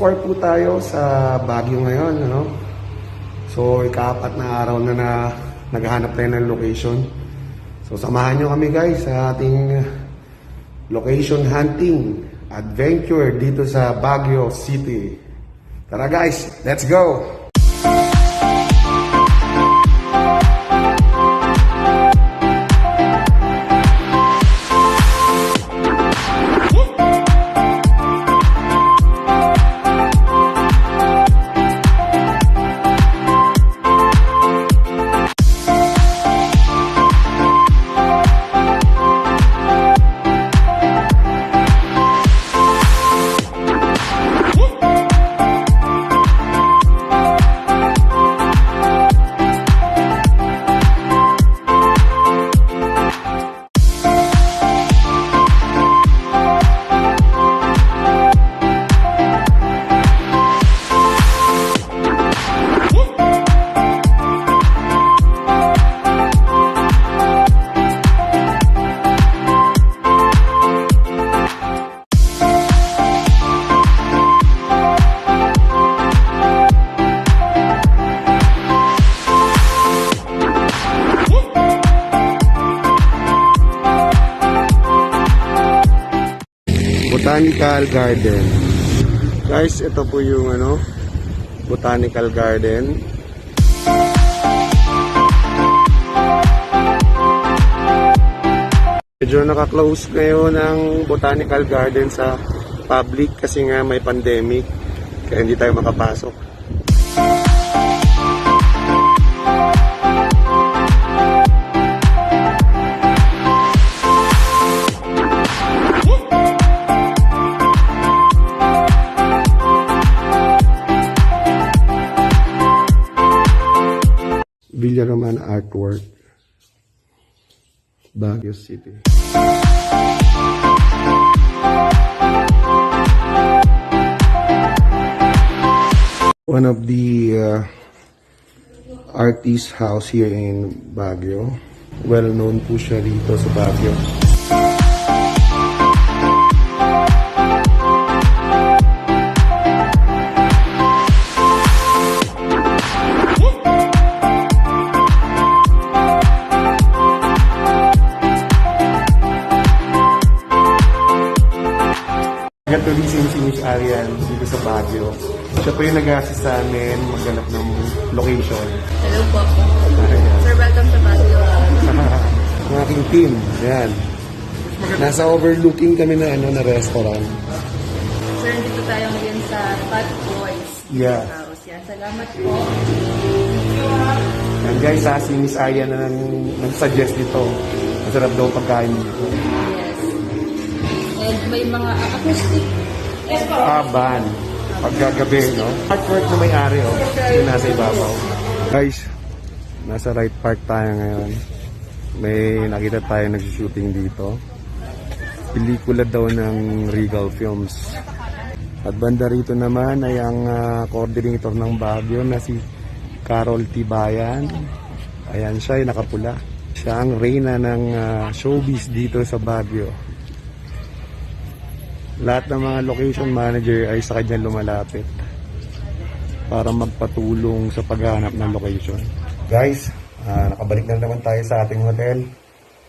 4 po tayo sa Baguio ngayon, ano? So, ika-4 na araw na naghahanap tayo ng location. So, samahan nyo kami guys sa ating location hunting adventure dito sa Baguio City. Tara guys, let's go! Botanical Garden. Guys, ito po yung Botanical Garden. Medyo naka-close ngayon ang Botanical Garden sa public kasi nga may pandemic kaya hindi tayo makapasok. Villaroman Artwork, Baguio City. One of the artist house here in Baguio. Well known po siya dito sa Baguio. Tourism si Miss Arian dito sa Baguio. Siya po yung nag-assist sa amin maghanap ng location. Hello po. Sir, welcome to Baguio. Ang aking team, ayan. Nasa overlooking kami na na restaurant. Sir, dito tayo ngayon sa Fat Boys Yeah. House. Yan, salamat po. And guys, si Miss Arian na nag-suggest dito. Masarap daw pagkain dito. Yes. And may mga acoustic Ban. Pagkagabi, no? Artwork na may-ari, yung nasa ibabaw. Guys, nasa right park tayo ngayon. May nakita tayo nag-shooting dito. Pelikula daw ng Regal Films. At banda rito naman ay ang coordinator ng Baguio na si Carol Tibayan. Ayan siya, yung nakapula. Siya ang reyna ng showbiz dito sa Baguio. Lahat ng mga location manager ay sa kanya lumalapit para magpatulong sa paghahanap ng location. Guys, nakabalik na naman tayo sa ating hotel.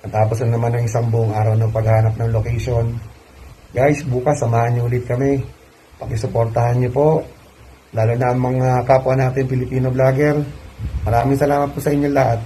Natapos na naman ang isang buong araw ng paghahanap ng location. Guys, bukas samahan niyo ulit kami. Pakisuportahan niyo po, lalo na ang mga kapwa natin Filipino vlogger. Maraming salamat po sa inyo lahat.